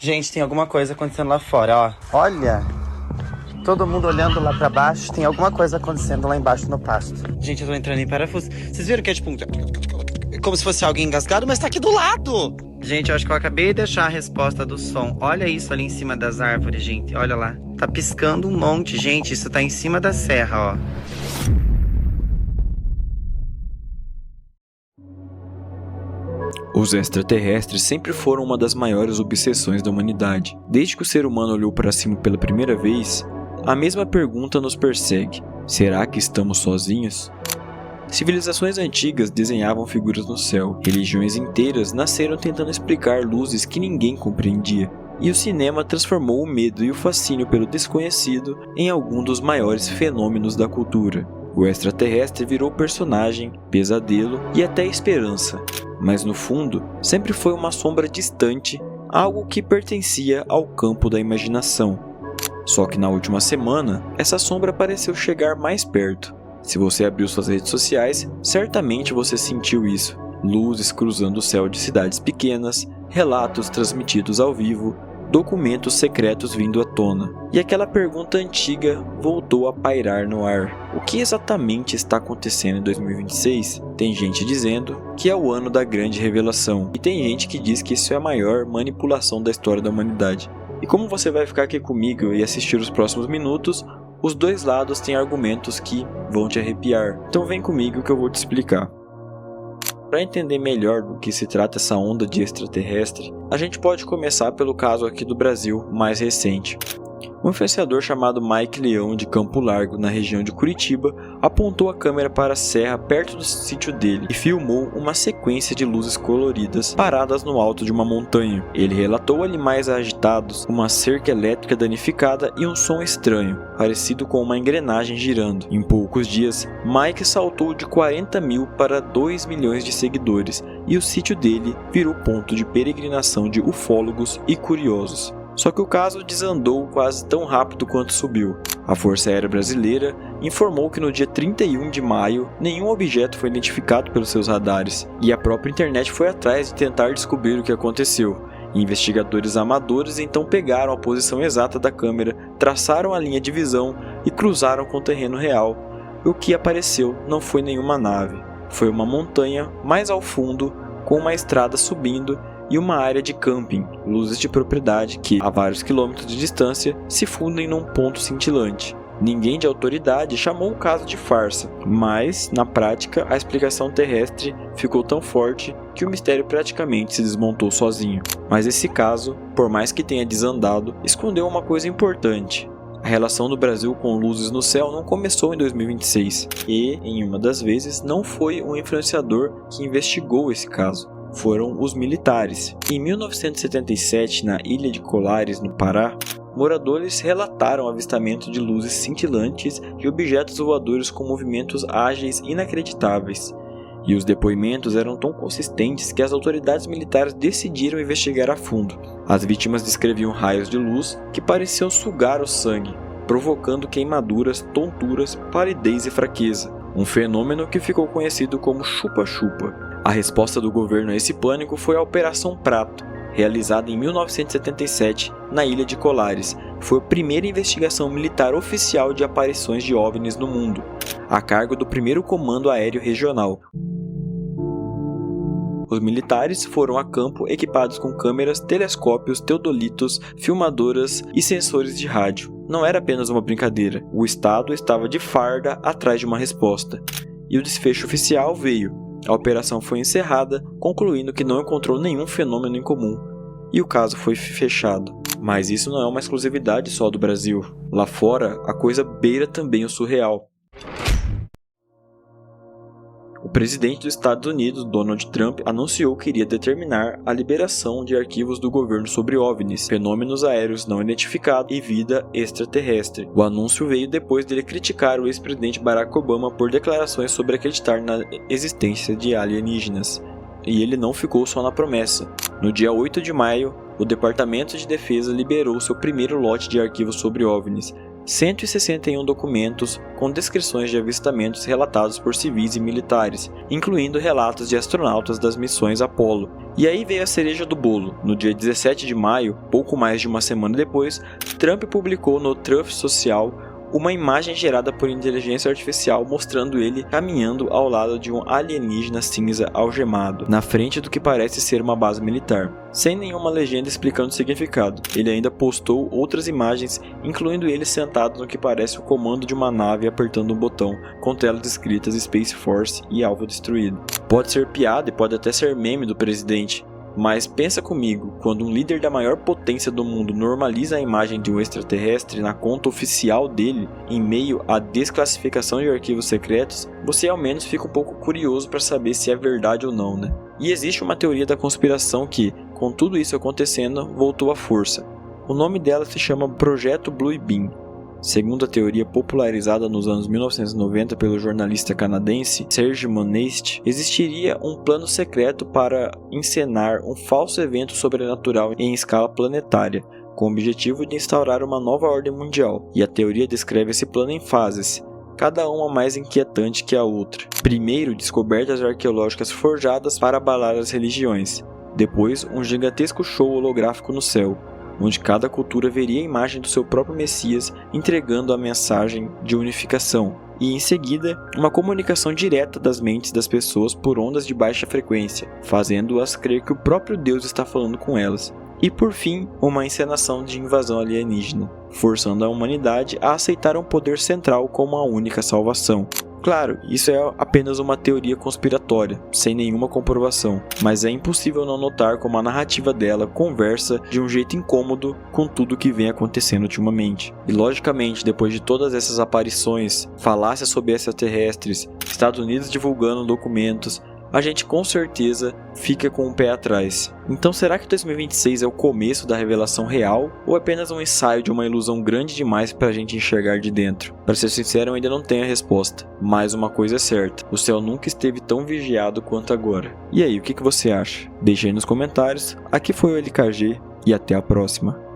Gente, tem alguma coisa acontecendo lá fora, ó. Olha, todo mundo olhando lá pra baixo, tem alguma coisa acontecendo lá embaixo no pasto. Gente, eu tô entrando em parafuso. Vocês viram que é tipo como se fosse alguém engasgado, mas tá aqui do lado. Gente, eu acho que eu acabei de deixar a resposta do som. Olha isso ali em cima das árvores, gente. Olha lá. Tá piscando um monte, gente. Isso tá em cima da serra, ó. Os extraterrestres sempre foram uma das maiores obsessões da humanidade. Desde que o ser humano olhou para cima pela primeira vez, a mesma pergunta nos persegue: será que estamos sozinhos? Civilizações antigas desenhavam figuras no céu, religiões inteiras nasceram tentando explicar luzes que ninguém compreendia, e o cinema transformou o medo e o fascínio pelo desconhecido em algum dos maiores fenômenos da cultura. O extraterrestre virou personagem, pesadelo e até esperança, mas no fundo sempre foi uma sombra distante, algo que pertencia ao campo da imaginação. Só que na última semana, essa sombra pareceu chegar mais perto. Se você abriu suas redes sociais, certamente você sentiu isso. Luzes cruzando o céu de cidades pequenas, relatos transmitidos ao vivo, documentos secretos vindo à tona. E aquela pergunta antiga voltou a pairar no ar. O que exatamente está acontecendo em 2026? Tem gente dizendo que é o ano da grande revelação. E tem gente que diz que isso é a maior manipulação da história da humanidade. E como você vai ficar aqui comigo e assistir os próximos minutos, os dois lados têm argumentos que vão te arrepiar. Então vem comigo que eu vou te explicar. Para entender melhor do que se trata essa onda de extraterrestre, a gente pode começar pelo caso aqui do Brasil mais recente. Um influenciador chamado Mike Leão, de Campo Largo, na região de Curitiba, apontou a câmera para a serra perto do sítio dele e filmou uma sequência de luzes coloridas paradas no alto de uma montanha. Ele relatou animais agitados, uma cerca elétrica danificada e um som estranho, parecido com uma engrenagem girando. Em poucos dias, Mike saltou de 40 mil para 2 milhões de seguidores e o sítio dele virou ponto de peregrinação de ufólogos e curiosos. Só que o caso desandou quase tão rápido quanto subiu. A Força Aérea Brasileira informou que no dia 31 de maio, nenhum objeto foi identificado pelos seus radares, e a própria internet foi atrás de tentar descobrir o que aconteceu. Investigadores amadores então pegaram a posição exata da câmera, traçaram a linha de visão e cruzaram com o terreno real. O que apareceu não foi nenhuma nave, foi uma montanha mais ao fundo, com uma estrada subindo e uma área de camping, luzes de propriedade que, a vários quilômetros de distância, se fundem num ponto cintilante. Ninguém de autoridade chamou o caso de farsa, mas, na prática, a explicação terrestre ficou tão forte que o mistério praticamente se desmontou sozinho. Mas esse caso, por mais que tenha desandado, escondeu uma coisa importante. A relação do Brasil com luzes no céu não começou em 2026, e, em uma das vezes, não foi um influenciador que investigou esse caso. Foram os militares. Em 1977, na ilha de Colares, no Pará, moradores relataram o avistamento de luzes cintilantes e objetos voadores com movimentos ágeis inacreditáveis. E os depoimentos eram tão consistentes que as autoridades militares decidiram investigar a fundo. As vítimas descreviam raios de luz que pareciam sugar o sangue, provocando queimaduras, tonturas, palidez e fraqueza. Um fenômeno que ficou conhecido como chupa-chupa. A resposta do governo a esse pânico foi a Operação Prato, realizada em 1977 na ilha de Colares. Foi a primeira investigação militar oficial de aparições de OVNIs no mundo, a cargo do 1º Comando Aéreo Regional. Os militares foram a campo equipados com câmeras, telescópios, teodolitos, filmadoras e sensores de rádio. Não era apenas uma brincadeira, o Estado estava de farda atrás de uma resposta. E o desfecho oficial veio. A operação foi encerrada, concluindo que não encontrou nenhum fenômeno em comum, e o caso foi fechado. Mas isso não é uma exclusividade só do Brasil. Lá fora, a coisa beira também o surreal. O presidente dos Estados Unidos, Donald Trump, anunciou que iria determinar a liberação de arquivos do governo sobre OVNIs, fenômenos aéreos não identificados e vida extraterrestre. O anúncio veio depois dele criticar o ex-presidente Barack Obama por declarações sobre acreditar na existência de alienígenas. E ele não ficou só na promessa. No dia 8 de maio, o Departamento de Defesa liberou seu primeiro lote de arquivos sobre OVNIs, 161 documentos com descrições de avistamentos relatados por civis e militares, incluindo relatos de astronautas das missões Apollo. E aí veio a cereja do bolo. No dia 17 de maio, pouco mais de uma semana depois, Trump publicou no Truth Social uma imagem gerada por inteligência artificial mostrando ele caminhando ao lado de um alienígena cinza algemado, na frente do que parece ser uma base militar, sem nenhuma legenda explicando o significado. Ele ainda postou outras imagens, incluindo ele sentado no que parece o comando de uma nave apertando um botão, com telas escritas Space Force e alvo destruído. Pode ser piada e pode até ser meme do presidente, mas pensa comigo, quando um líder da maior potência do mundo normaliza a imagem de um extraterrestre na conta oficial dele, em meio à desclassificação de arquivos secretos, você ao menos fica um pouco curioso para saber se é verdade ou não, né? E existe uma teoria da conspiração que, com tudo isso acontecendo, voltou à força. O nome dela se chama Projeto Blue Beam. Segundo a teoria popularizada nos anos 1990 pelo jornalista canadense Serge Monast, existiria um plano secreto para encenar um falso evento sobrenatural em escala planetária, com o objetivo de instaurar uma nova ordem mundial, e a teoria descreve esse plano em fases, cada uma mais inquietante que a outra. Primeiro, descobertas arqueológicas forjadas para abalar as religiões. Depois, um gigantesco show holográfico no céu, onde cada cultura veria a imagem do seu próprio Messias entregando a mensagem de unificação, e em seguida, uma comunicação direta das mentes das pessoas por ondas de baixa frequência, fazendo-as crer que o próprio Deus está falando com elas. E por fim, uma encenação de invasão alienígena, forçando a humanidade a aceitar um poder central como a única salvação. Claro, isso é apenas uma teoria conspiratória, sem nenhuma comprovação, mas é impossível não notar como a narrativa dela conversa de um jeito incômodo com tudo que vem acontecendo ultimamente. E logicamente, depois de todas essas aparições, falácias sobre extraterrestres, Estados Unidos divulgando documentos, a gente com certeza fica com o pé atrás. Então será que 2026 é o começo da revelação real ou apenas um ensaio de uma ilusão grande demais para a gente enxergar de dentro? Para ser sincero, eu ainda não tenho a resposta. Mas uma coisa é certa, o céu nunca esteve tão vigiado quanto agora. E aí, o que você acha? Deixe aí nos comentários. Aqui foi o LKG e até a próxima.